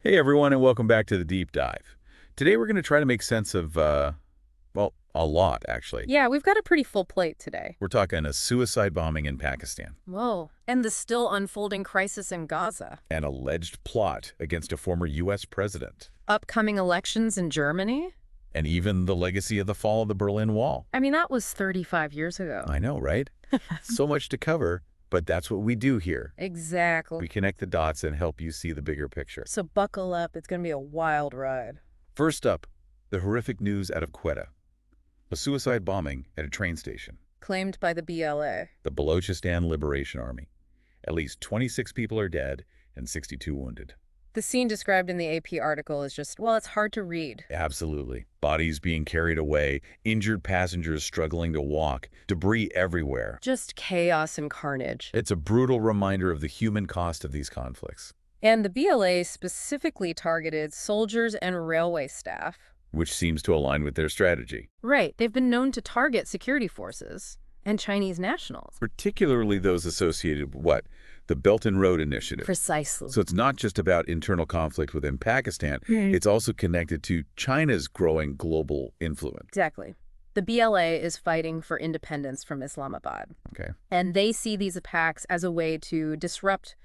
Hey everyone, and welcome back to the Deep Dive. Today we're going to try to make sense of, well, a lot, actually. Yeah, we've got a pretty full plate today. We're talking a suicide bombing in Pakistan, Whoa. And the still unfolding crisis in Gaza. an alleged plot against a former U.S. president, Upcoming elections in Germany? and even the legacy of the fall of the Berlin Wall. I mean, that was 35 years ago. I know, right? So much to cover, but that's what we do here. Exactly. We connect the dots and help you see the bigger picture. So buckle up. It's going to be a wild ride. First up, the horrific news out of Quetta. A suicide bombing at a train station. Claimed by the BLA. The Balochistan Liberation Army. At least 26 people are dead and 62 wounded. The scene described in the AP article is just, well, it's hard to read. Absolutely. Bodies being carried away, injured passengers struggling to walk, debris everywhere. Just chaos and carnage. It's a brutal reminder of the human cost of these conflicts, And the BLA specifically targeted soldiers and railway staff. which seems to align with their strategy. Right. They've been known to target security forces and Chinese nationals. Particularly those associated with what? The Belt and Road Initiative. Precisely. So it's not just about internal conflict within Pakistan, it's also connected to China's growing global influence. Exactly. The BLA is fighting for independence from Islamabad. Okay. And they see these attacks as a way to disrupt,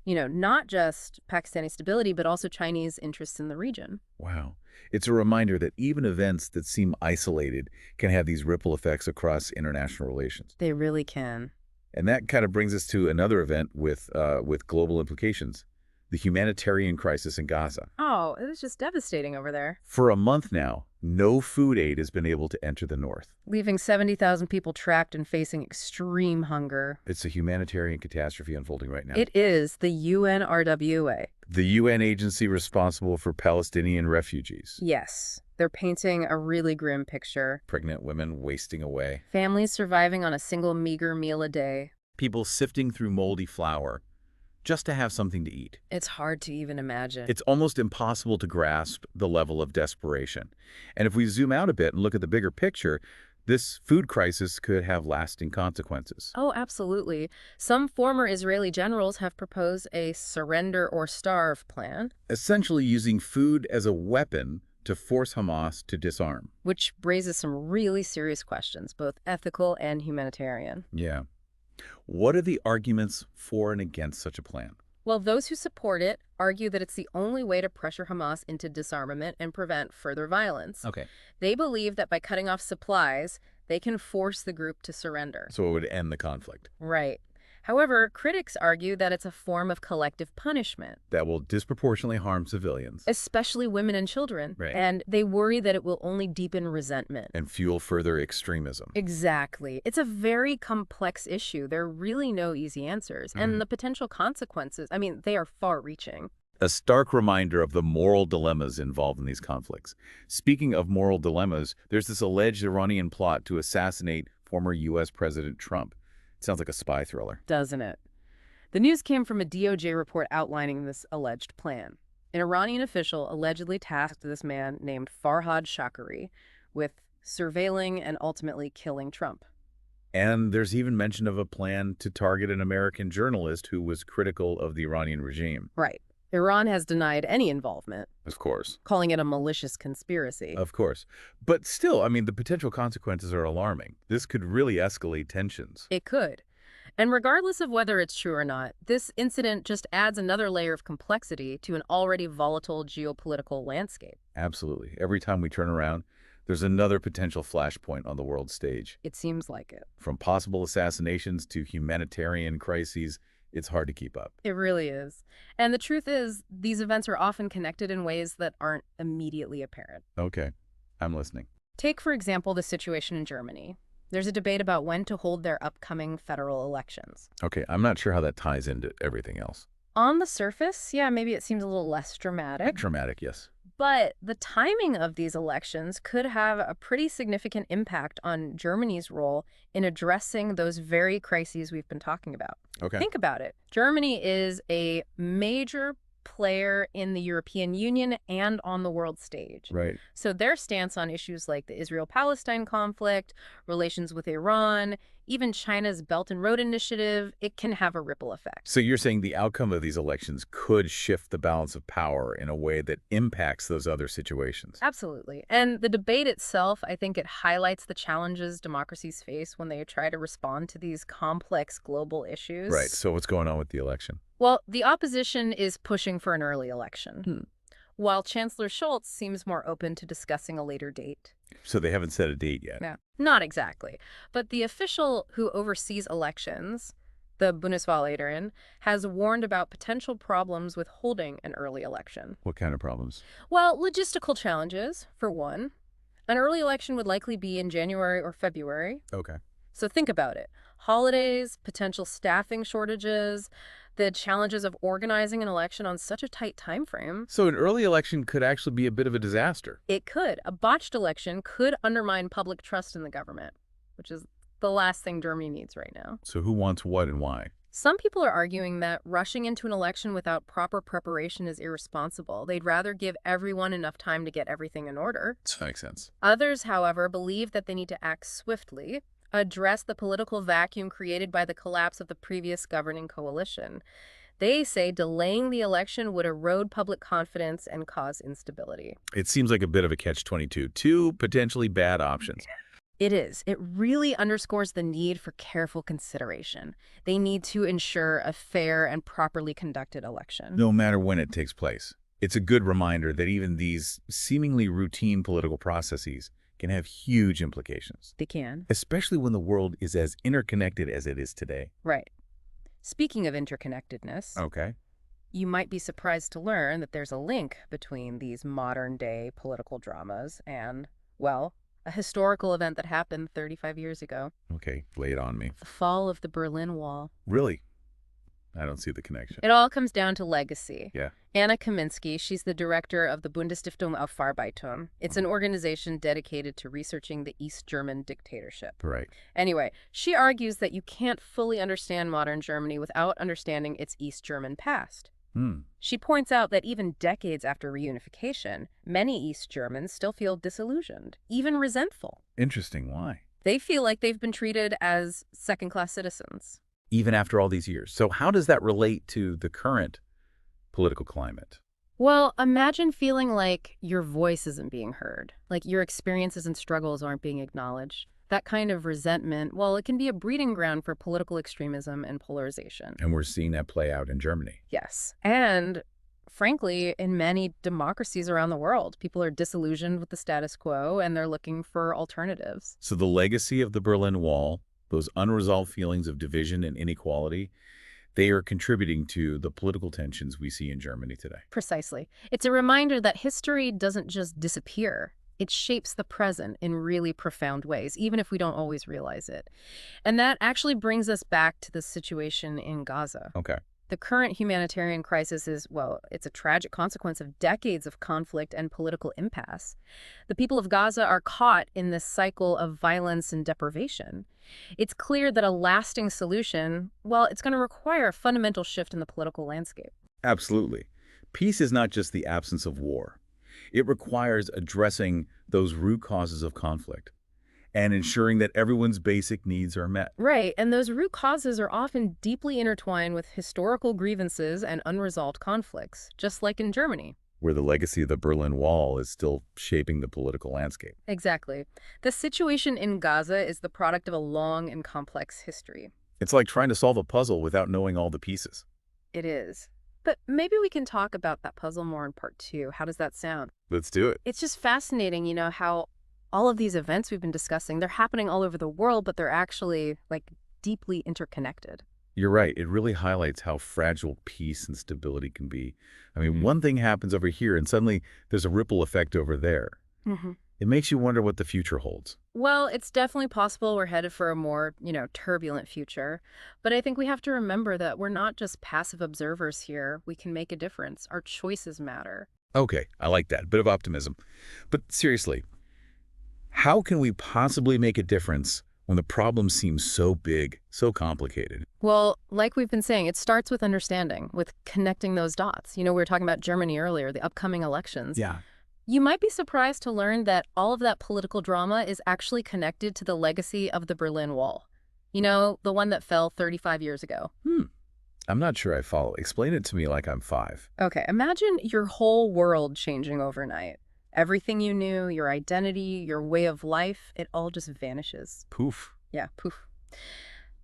not just Pakistani stability, but also Chinese interests in the region. Wow. It's a reminder that even events that seem isolated can have these ripple effects across international relations. They really can. And that kind of brings us to another event with global implications, the humanitarian crisis in Gaza. Oh, it was just devastating over there. For a month now, no food aid has been able to enter the north. Leaving 70,000 people trapped and facing extreme hunger. It's a humanitarian catastrophe unfolding right now. It is the UNRWA. The UN agency responsible for Palestinian refugees. Yes, they're painting a really grim picture. Pregnant women wasting away. Families surviving on a single meager meal a day. People sifting through moldy flour just to have something to eat. It's hard to even imagine. It's almost impossible to grasp the level of desperation. And if we zoom out a bit and look at the bigger picture, this food crisis could have lasting consequences. Oh, absolutely. Some former Israeli generals have proposed a surrender or starve plan, Essentially using food as a weapon to force Hamas to disarm. which raises some really serious questions, both ethical and humanitarian. Yeah. What are the arguments for and against such a plan? Well, those who support it argue that it's the only way to pressure Hamas into disarmament and prevent further violence. Okay. They believe that by cutting off supplies, they can force the group to surrender. So it would end the conflict. Right. However, critics argue that it's a form of collective punishment, That will disproportionately harm civilians especially women and children. Right. And they worry that it will only deepen resentment. and fuel further extremism. Exactly. It's a very complex issue. There are really no easy answers. And the potential consequences, they are far-reaching. A stark reminder of the moral dilemmas involved in these conflicts. Speaking of moral dilemmas, there's this alleged Iranian plot to assassinate former U.S. President Trump. It sounds like a spy thriller. Doesn't it? The news came from a DOJ report outlining this alleged plan. An Iranian official allegedly tasked this man named Farhad Shakari with surveilling and ultimately killing Trump. And there's even mention of a plan to target an American journalist who was critical of the Iranian regime. Right. Iran has denied any involvement, Of course. calling it a malicious conspiracy. Of course. But still, the potential consequences are alarming. This could really escalate tensions. It could. And regardless of whether it's true or not, this incident just adds another layer of complexity to an already volatile geopolitical landscape. Absolutely. Every time we turn around, there's another potential flashpoint on the world stage. It seems like it. From possible assassinations to humanitarian crises, it's hard to keep up. It really is. And the truth is, these events are often connected in ways that aren't immediately apparent. Okay, I'm listening. Take, for example, the situation in Germany. There's a debate about when to hold their upcoming federal elections. Okay, I'm not sure how that ties into everything else. On the surface, yeah, maybe it seems a little less dramatic. Dramatic, yes. But the timing of these elections could have a pretty significant impact on Germany's role in addressing those very crises we've been talking about. Okay. Think about it. Germany is a major player in the European Union and on the world stage. Right. So their stance on issues like the Israel-Palestine conflict, relations with Iran, even China's Belt and Road Initiative, it can have a ripple effect. So you're saying the outcome of these elections could shift the balance of power in a way that impacts those other situations. Absolutely. And the debate itself, I think it highlights the challenges democracies face when they try to respond to these complex global issues. Right. So what's going on with the election? Well, the opposition is pushing for an early election, while Chancellor Scholz seems more open to discussing a later date. So they haven't set a date yet. Yeah. Not exactly. But the official who oversees elections, the Bundeswahlleiterin, has warned about potential problems with holding an early election. What kind of problems? Well, logistical challenges, for one. An early election would likely be in January or February. Okay. So think about it. Holidays, potential staffing shortages, the challenges of organizing an election on such a tight time frame. So an early election could actually be a bit of a disaster. It could. A botched election could undermine public trust in the government, which is the last thing Germany needs right now. So who wants what and why? Some people are arguing that rushing into an election without proper preparation is irresponsible. They'd rather give everyone enough time to get everything in order. That makes sense. Others, however, believe that they need to act swiftly, address the political vacuum created by the collapse of the previous governing coalition. They say delaying the election would erode public confidence and cause instability. It seems like a bit of a catch-22. Two potentially bad options. It is. It really underscores the need for careful consideration. They need to ensure a fair and properly conducted election. No matter when it takes place. It's a good reminder that even these seemingly routine political processes can have huge implications. They can. Especially when the world is as interconnected as it is today. Right. Speaking of interconnectedness, Okay. you might be surprised to learn that there's a link between these modern-day political dramas and, well, a historical event that happened 35 years ago. Okay, lay it on me. The fall of the Berlin Wall. Really? I don't see the connection. It all comes down to legacy. Yeah. Anna Kaminski, she's the director of the Bundesstiftung Aufarbeitung. It's an organization dedicated to researching the East German dictatorship. Right. Anyway, she argues that you can't fully understand modern Germany without understanding its East German past. She points out that even decades after reunification, many East Germans still feel disillusioned, even resentful. Interesting. Why? They feel like they've been treated as second-class citizens. Even after all these years. So how does that relate to the current political climate? Well, imagine feeling like your voice isn't being heard, like your experiences and struggles aren't being acknowledged. That kind of resentment, well, it can be a breeding ground for political extremism and polarization. And we're seeing that play out in Germany. Yes. And frankly, in many democracies around the world, people are disillusioned with the status quo and they're looking for alternatives. So the legacy of the Berlin Wall, those unresolved feelings of division and inequality, they are contributing to the political tensions we see in Germany today. Precisely. It's a reminder that history doesn't just disappear. It shapes the present in really profound ways, even if we don't always realize it. And that actually brings us back to the situation in Gaza. Okay. The current humanitarian crisis is, well, it's a tragic consequence of decades of conflict and political impasse. The people of Gaza are caught in this cycle of violence and deprivation. It's clear that a lasting solution, well, it's going to require a fundamental shift in the political landscape. Absolutely. Peace is not just the absence of war. It requires addressing those root causes of conflict and ensuring that everyone's basic needs are met. Right, and those root causes are often deeply intertwined with historical grievances and unresolved conflicts, just like in Germany. Where the legacy of the Berlin Wall is still shaping the political landscape. Exactly. The situation in Gaza is the product of a long and complex history. It's like trying to solve a puzzle without knowing all the pieces. It is. But maybe we can talk about that puzzle more in part 2. How does that sound? Let's do it. It's just fascinating, you know, how all of these events we've been discussing, they're happening all over the world, but they're actually, like, deeply interconnected. You're right. It really highlights how fragile peace and stability can be. I mean, one thing happens over here and suddenly there's a ripple effect over there. It makes you wonder what the future holds. Well, it's definitely possible we're headed for a more, turbulent future. But I think we have to remember that we're not just passive observers here. We can make a difference. Our choices matter. Okay, I like that. Bit of optimism. But seriously, how can we possibly make a difference when the problem seems so big, so complicated? Well, like we've been saying, it starts with understanding, with connecting those dots. We were talking about Germany earlier, the upcoming elections. Yeah. You might be surprised to learn that all of that political drama is actually connected to the legacy of the Berlin Wall. You know, the one that fell 35 years ago. Hmm. I'm not sure I follow. Explain it to me like I'm 5. Okay, imagine your whole world changing overnight. Everything you knew, your identity, your way of life, it all just vanishes. Poof. Yeah, poof.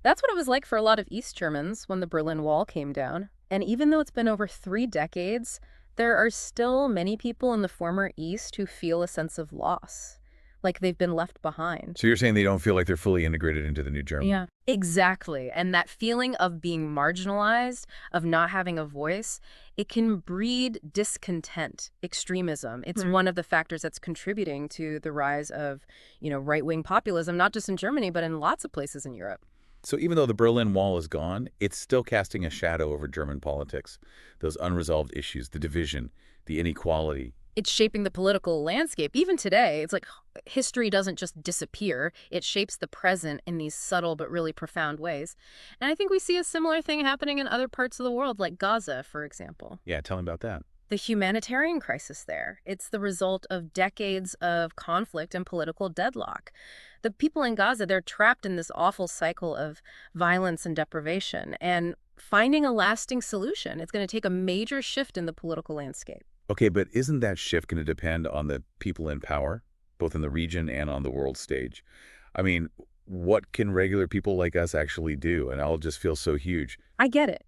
That's what it was like for a lot of East Germans when the Berlin Wall came down. And even though it's been over 3 decades, there are still many people in the former East who feel a sense of loss, like they've been left behind. So you're saying they don't feel like they're fully integrated into the new Germany? Yeah, exactly. And that feeling of being marginalized, of not having a voice, it can breed discontent, extremism. It's one of the factors that's contributing to the rise of, right-wing populism, not just in Germany, but in lots of places in Europe. So even though the Berlin Wall is gone, it's still casting a shadow over German politics. Those unresolved issues, the division, the inequality. It's shaping the political landscape. Even today, it's like history doesn't just disappear. It shapes the present in these subtle but really profound ways. And I think we see a similar thing happening in other parts of the world, like Gaza, for example. Yeah, tell me about that. The humanitarian crisis there. It's the result of decades of conflict and political deadlock. The people in Gaza, they're trapped in this awful cycle of violence and deprivation. And finding a lasting solution, it's going to take a major shift in the political landscape. Okay, but isn't that shift going to depend on the people in power, both in the region and on the world stage? I mean, what can regular people like us actually do? And I'll just feel so huge. I get it.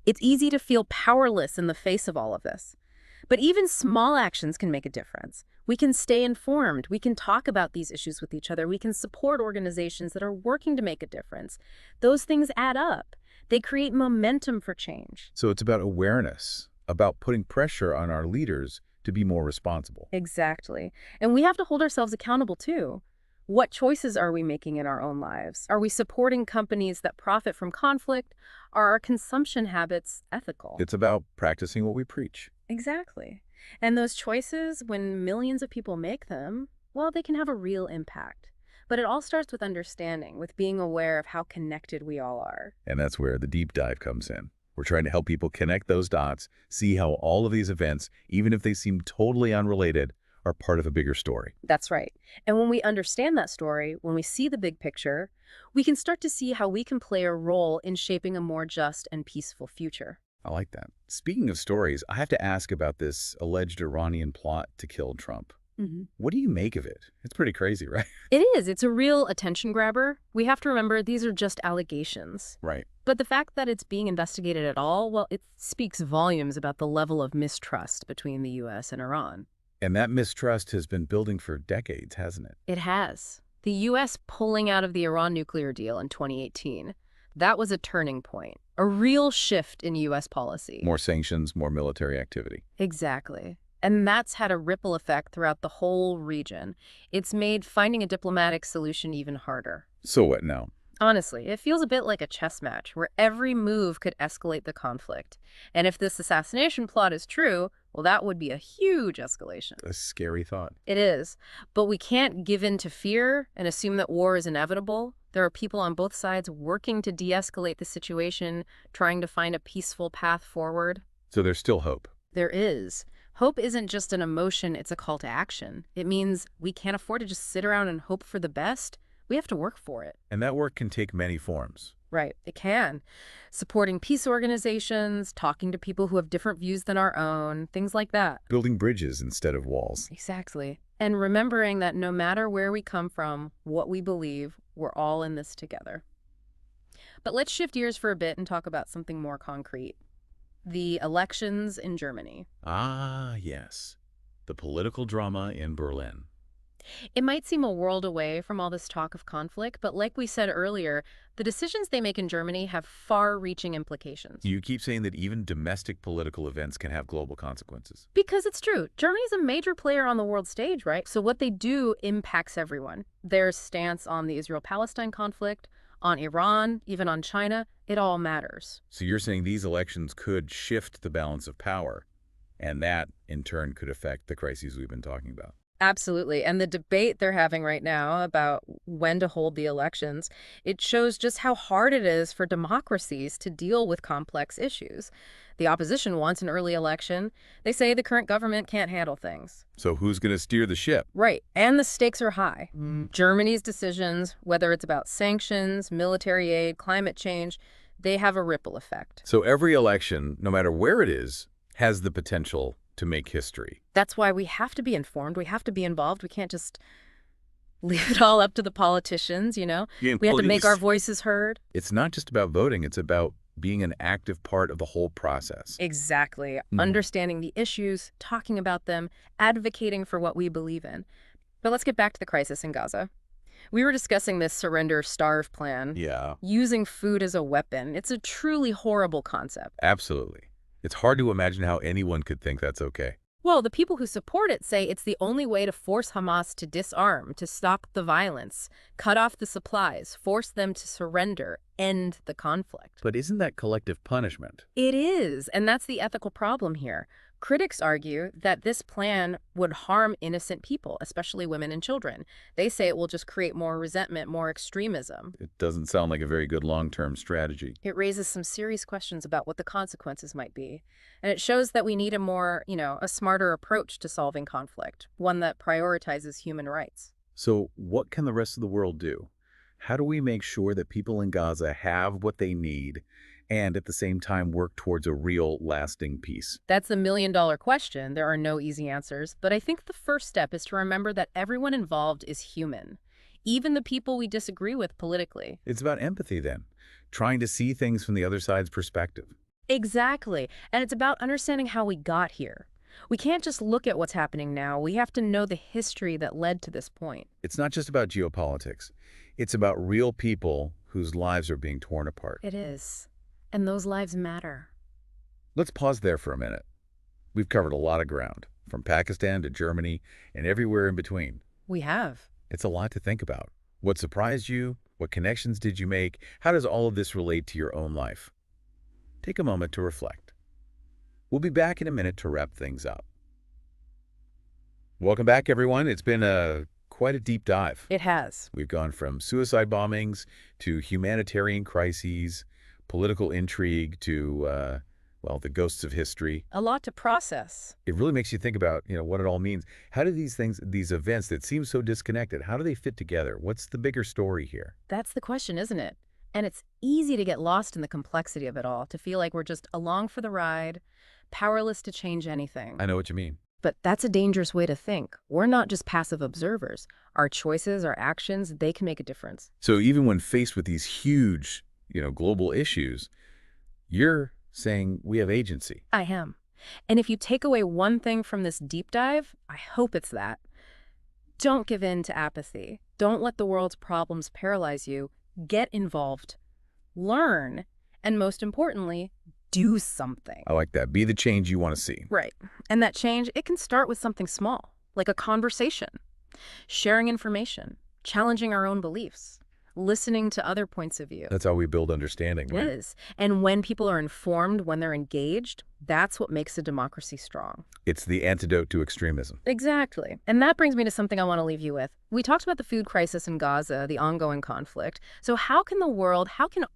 It's easy to feel powerless in the face of all of this. But even small actions can make a difference. We can stay informed. We can talk about these issues with each other. We can support organizations that are working to make a difference. Those things add up. They create momentum for change. So it's about awareness, about putting pressure on our leaders to be more responsible. Exactly. And we have to hold ourselves accountable too. What choices are we making in our own lives? Are we supporting companies that profit from conflict? Are our consumption habits ethical? It's about practicing what we preach. Exactly. And those choices, when millions of people make them, well, they can have a real impact. But it all starts with understanding, with being aware of how connected we all are. And that's where the deep dive comes in. We're trying to help people connect those dots, see how all of these events, even if they seem totally unrelated, are part of a bigger story. That's right. And when we understand that story, when we see the big picture, we can start to see how we can play a role in shaping a more just and peaceful future. I like that. Speaking of stories, I have to ask about this alleged Iranian plot to kill Trump. What do you make of it? It's pretty crazy, right? It is. It's a real attention grabber. We have to remember these are just allegations. Right. But the fact that it's being investigated at all, well, it speaks volumes about the level of mistrust between the U.S. and Iran. And that mistrust has been building for decades, hasn't it? It has. The U.S. pulling out of the Iran nuclear deal in 2018, that was a turning point, a real shift in U.S. policy. More sanctions, more military activity. Exactly. And that's had a ripple effect throughout the whole region. It's made finding a diplomatic solution even harder. So what now? Honestly, it feels a bit like a chess match where every move could escalate the conflict. And if this assassination plot is true, well, that would be a huge escalation. A scary thought. It is. But we can't give in to fear and assume that war is inevitable. There are people on both sides working to de-escalate the situation, trying to find a peaceful path forward. So there's still hope. There is. Hope isn't just an emotion, it's a call to action. It means we can't afford to just sit around and hope for the best. We have to work for it. And that work can take many forms. Right, it can. Supporting peace organizations, talking to people who have different views than our own, things like that. Building bridges instead of walls. Exactly. And remembering that no matter where we come from, what we believe, we're all in this together. But let's shift gears for a bit and talk about something more concrete. The elections in Germany. Ah, yes. The political drama in Berlin. It might seem a world away from all this talk of conflict, but like we said earlier, the decisions they make in Germany have far-reaching implications. You keep saying that even domestic political events can have global consequences. Because it's true. Germany's a major player on the world stage, right? So what they do impacts everyone. Their stance on the Israel-Palestine conflict, on Iran, even on China, it all matters. So you're saying these elections could shift the balance of power, and that, in turn, could affect the crises we've been talking about. Absolutely. And the debate they're having right now about when to hold the elections, it shows just how hard it is for democracies to deal with complex issues. The opposition wants an early election. They say the current government can't handle things. So who's going to steer the ship? Right. And the stakes are high. Germany's decisions, whether it's about sanctions, military aid, climate change, they have a ripple effect. So every election, no matter where it is, has the potential to make history. That's why we have to be informed. We have to be involved. We can't just leave it all up to the politicians, you know? Yeah, We have to make our voices heard. It's not just about voting. It's about being an active part of the whole process. Exactly. Understanding the issues, talking about them, advocating for what we believe in. But let's get back to the crisis in Gaza. We were discussing this surrender starve plan. Yeah, Using food as a weapon. It's a truly horrible concept. absolutely. It's hard to imagine how anyone could think that's okay. Well, the people who support it say it's the only way to force Hamas to disarm, to stop the violence, cut off the supplies, force them to surrender, end the conflict. But isn't that collective punishment? It is, and that's the ethical problem here. Critics argue that this plan would harm innocent people, especially women and children. They say it will just create more resentment, more extremism. It doesn't sound like a very good long-term strategy. It raises some serious questions about what the consequences might be. And it shows that we need a more, a smarter approach to solving conflict, one that prioritizes human rights. So what can the rest of the world do? How do we make sure that people in Gaza have what they need and at the same time work towards a real, lasting peace? That's the million-dollar question. There are no easy answers. But I think the first step is to remember that everyone involved is human, even the people we disagree with politically. It's about empathy then, trying to see things from the other side's perspective. Exactly. And it's about understanding how we got here. We can't just look at what's happening now. We have to know the history that led to this point. It's not just about geopolitics. It's about real people whose lives are being torn apart. It is. And those lives matter. Let's pause there for a minute. We've covered a lot of ground, from Pakistan to Germany and everywhere in between. We have. It's a lot to think about. What surprised you? What connections did you make? How does all of this relate to your own life? Take a moment to reflect. We'll be back in a minute to wrap things up. Welcome back, everyone. It's been quite a deep dive. It has. We've gone from suicide bombings to humanitarian crises, political intrigue to, well, the ghosts of history. A lot to process. It really makes you think about, what it all means. How do these events that seem so disconnected, how do they fit together? What's the bigger story here? That's the question, isn't it? And it's easy to get lost in the complexity of it all, to feel like we're just along for the ride, powerless to change anything. I know what you mean. But that's a dangerous way to think. We're not just passive observers. Our choices, our actions, they can make a difference. So even when faced with these huge, global issues, you're saying we have agency. I am. And if you take away one thing from this deep dive, I hope it's that. Don't give in to apathy. Don't let the world's problems paralyze you. Get involved. Learn. And most importantly, do something. I like that. Be the change you want to see. Right. And that change, it can start with something small, like a conversation, sharing information, challenging our own beliefs, listening to other points of view. That's how we build understanding. It Right? is. And when people are informed, when they're engaged, that's what makes a democracy strong. It's the antidote to extremism. Exactly. And that brings me to something I want to leave you with. We talked about the food crisis in Gaza, the ongoing conflict. So how can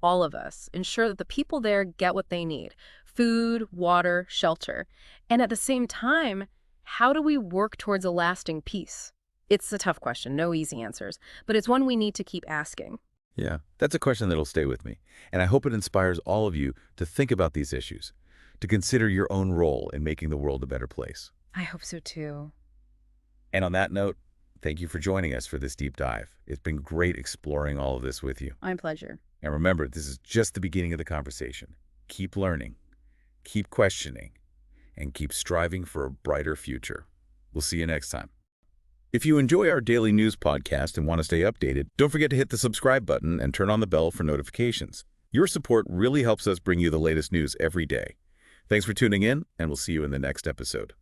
all of us ensure that the people there get what they need? Food, water, shelter. And at the same time, how do we work towards a lasting peace? It's a tough question, no easy answers, but it's one we need to keep asking. Yeah, that's a question that'll stay with me. And I hope it inspires all of you to think about these issues, to consider your own role in making the world a better place. I hope so too. And on that note, thank you for joining us for this deep dive. It's been great exploring all of this with you. My pleasure. And remember, this is just the beginning of the conversation. Keep learning, keep questioning, and keep striving for a brighter future. We'll see you next time. If you enjoy our daily news podcast and want to stay updated, don't forget to hit the subscribe button and turn on the bell for notifications. Your support really helps us bring you the latest news every day. Thanks for tuning in, and we'll see you in the next episode.